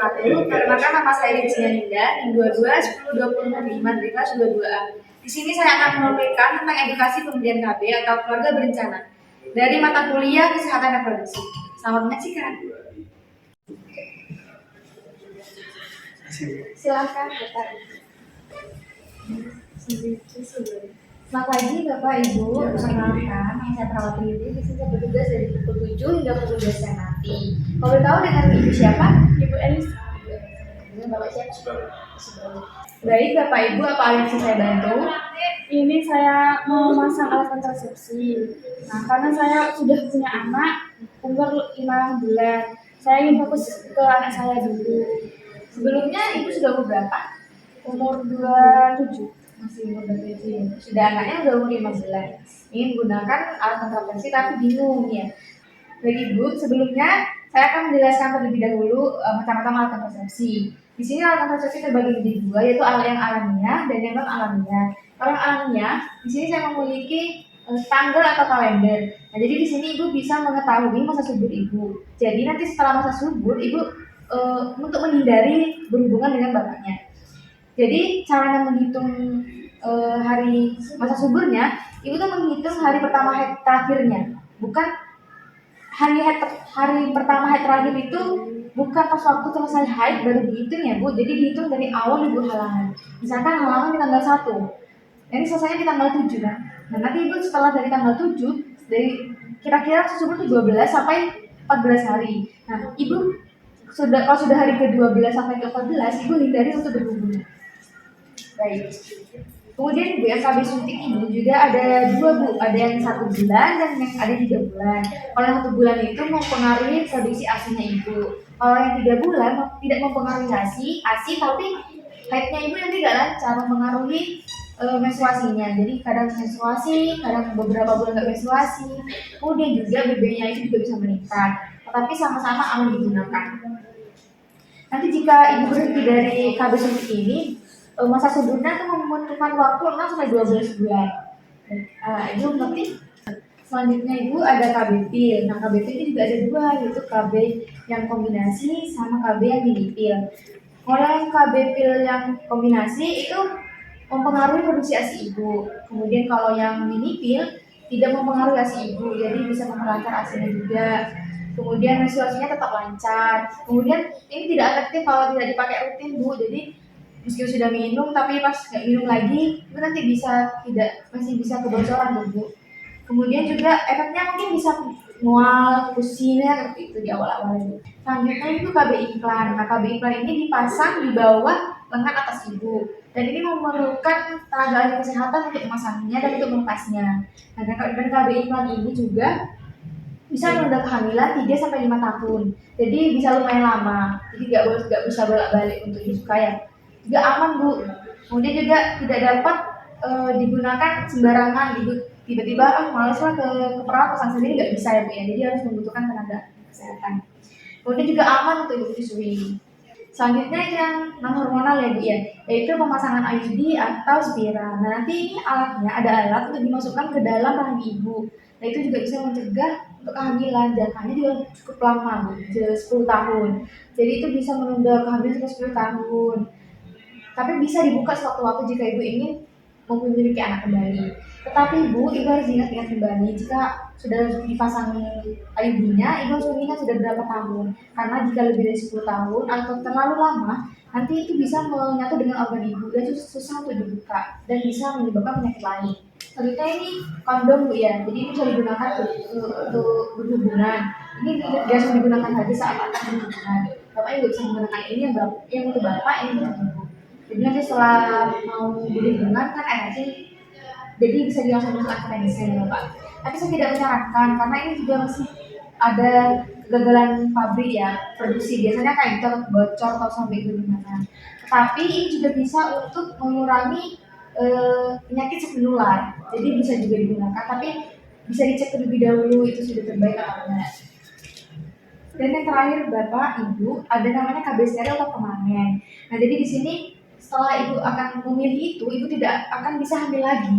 wabarakatuh. Perkenalkan nama saya Rizia Ninda, NIM 22 10 20 dari kelas 22A. Di sini saya akan menyampaikan tentang edukasi pemberian KB atau keluarga berencana dari mata kuliah kesehatan reproduksi. Selamat menyaksikan. Silakan Bapak. Selamat pagi Bapak Ibu, perkenalkan nama saya Perawat Riri, di sini saya bertugas dari pukul 7 hingga pukul 12 siang nanti. Kalau tahu dengan Ibu siapa? Ibu Elisa. Bapak siapa? Baik Bapak Ibu, apa yang bisa saya bantu? Ini saya mau masang alat kontrasepsi. Nah, karena saya sudah punya anak umur 5 bulan, saya ingin fokus ke anak saya dulu. Sebelumnya Ibu sudah umur berapa? Umur 27. Masih umur 27. Sudah anaknya sudah umur 5 bulan. Ingin menggunakan alat kontrasepsi tapi bingung ya. Baik Ibu, sebelumnya saya akan menjelaskan terlebih dahulu macam-macam alat kontrasepsi. Di sini alat kontrasepsi terbagi menjadi dua, yaitu alat yang alamiah dan yang non alamiah. Kalau yang alamiah, di sini saya memiliki tanggal atau kalender. Nah, jadi di sini Ibu bisa mengetahui masa subur Ibu. Jadi nanti setelah masa subur, Ibu untuk menghindari berhubungan dengan bapaknya. Jadi cara menghitung hari masa suburnya, Ibu tuh menghitung hari pertama haid terakhirnya, bukan hari pertama haid terakhir itu bukan pas waktu selesai haid baru dihitung ya Bu. Jadi dihitung dari awal Ibu halangan. Misalkan halangan di tanggal 1. Ini selesainya di tanggal 7 kan. Nah, nanti Ibu setelah dari tanggal 7 dari kira-kira subur itu 12 sampai 14 hari. Nah, Ibu kalau sudah hari ke-12 sampai ke-14, Ibu hindari untuk berhubungan. Baik. Kemudian Bu, yang KB suntik ini juga ada dua Bu, ada yang 1 bulan dan yang ada 3 bulan. Kalau yang 1 bulan itu mempengaruhi produksi ASI-nya Ibu. Kalau yang 3 bulan tidak mempengaruhi ASI tapi haidnya Ibu nanti tidak lancar, mempengaruhi menstruasinya. Jadi kadang menstruasi, kadang beberapa bulan nggak menstruasi. Kemudian juga BB-nya itu juga bisa meningkat, tetapi sama-sama aman digunakan. Nanti jika Ibu berhenti dari KB suntik ini, masa suburnya itu membutuhkan waktu 6 sampai 12 bulan. Ibu ngerti? Selanjutnya Ibu ada KB pil. Nah, KB pil ini juga ada dua, yaitu KB yang kombinasi sama KB yang mini pil. Kalau yang KB pil yang kombinasi itu mempengaruhi produksi ASI Ibu. Kemudian kalau yang mini pil tidak mempengaruhi ASI Ibu, jadi bisa memperlancar ASI-nya juga. Kemudian menstruasinya tetap lancar. Kemudian ini tidak efektif kalau tidak dipakai rutin Bu. Jadi meski sudah minum tapi pas nggak minum lagi itu nanti masih bisa kebocoran Bu. Kemudian juga efeknya mungkin bisa mual, pusing ya seperti itu di awal-awal ini. Selanjutnya itu KB iklan. Nah, KB iklan ini dipasang di bawah lengan atas Ibu. Dan ini memerlukan tenaga ahli kesehatan untuk memasangnya dan untuk melepasnya. Nah, dan KB iklan ini juga bisa menunda kehamilan 3 sampai 5 tahun. Jadi bisa lumayan lama. Jadi nggak bisa bolak-balik untuk disuka ya. Juga aman Bu. Kemudian juga tidak dapat digunakan sembarangan gitu. Tiba-tiba malas lah ke perawat pasang sendiri nggak bisa ya Bu ya. Jadi harus membutuhkan tenaga kesehatan. Kemudian juga aman untuk Ibu menyusui. Selanjutnya yang non hormonal ya Bu ya, yaitu pemasangan IUD atau spiral. Nah, nanti ini alatnya ada alat untuk dimasukkan ke dalam rahim Ibu. Nah, itu juga bisa mencegah untuk kehamilan. Jangkanya juga cukup lama Bu, 10 tahun. Jadi itu bisa menunda kehamilan sampai 10 tahun. Tapi bisa dibuka sewaktu-waktu jika Ibu ingin memiliki anak kembali. Tetapi Ibu harus ingat-ingat kembali jika sudah dipasang IUD-nya, Ibu harus mengingat sudah berapa tahun. Karena jika lebih dari 10 tahun atau terlalu lama, nanti itu bisa menyatu dengan organ Ibu dan susah untuk dibuka dan bisa menyebabkan penyakit lain. Selanjutnya ini kondom Bu ya, jadi ini bisa digunakan untuk berhubungan. Ini tidak biasa digunakan saja saat akan berhubungan. Bapak Ibu bisa menggunakan ini yang untuk Bapak, ini untuk Ibu. Jadi nanti setelah mau berhubungan kan energi, jadi bisa langsung masuk ke medicine ya Pak. Tapi saya tidak menyarankan karena ini juga masih ada kegagalan pabrik ya produksi. Biasanya kayak gitu bocor atau sampai itu gimana. Tetapi ini juga bisa untuk mengurangi penyakit menular. Jadi bisa juga digunakan, tapi bisa dicek terlebih dahulu itu sudah terbaik atau enggak. Dan yang terakhir Bapak Ibu ada namanya KB steril atau permanen. Nah, jadi di sini setelah Ibu akan memilih itu, Ibu tidak akan bisa hamil lagi.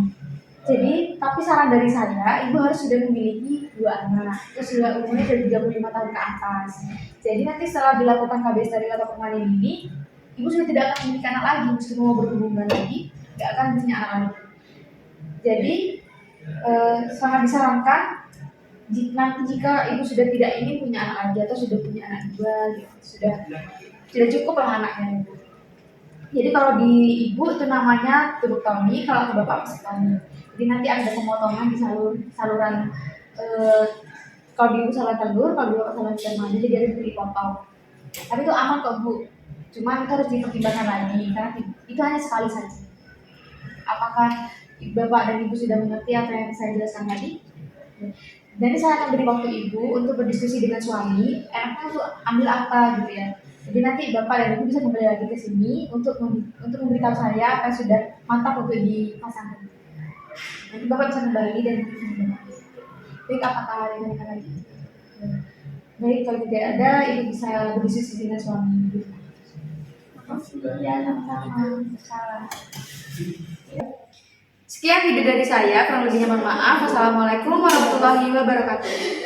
Jadi, tapi saran dari saya, ibu harus sudah memiliki 2 anak, terus sudah umurnya dari 35 tahun ke atas. Jadi nanti setelah dilakukan KB steril atau permanen ini, ibu sudah tidak akan memiliki anak lagi, meskipun mau berhubungan lagi, tidak akan punya anak lagi. Jadi, sangat disarankan nanti jika ibu sudah tidak ingin punya anak lagi atau sudah punya anak 2, gitu, sudah cukup lah anaknya. Jadi kalau di ibu itu namanya tubektomi, kalau ke bapak vasektomi. Jadi nanti ada pemotongan di saluran kalau di ibu saluran telur, kalau di bapak saluran sperma, jadi ada dipotong. Tapi itu aman kok bu. Cuma itu harus dipertimbangkan lagi karena itu hanya sekali saja. Apakah bapak dan ibu sudah mengerti apa yang saya jelaskan tadi? Nanti saya akan beri waktu ibu untuk berdiskusi dengan suami, enaknya untuk ambil apa gitu ya. Jadi nanti bapak dan ibu bisa kembali lagi ke sini untuk memberitahu saya apa yang sudah mantap untuk dipasangkan. Nanti bapak bisa kembali dan baik apakah ada yang lagi? Baik kalau tidak ada, ibu bisa berdiskusi dengan suami ibu. Ya, sama-sama. Salam. Sekian video dari saya, kurang lebihnya mohon maaf. Wassalamualaikum warahmatullahi wabarakatuh.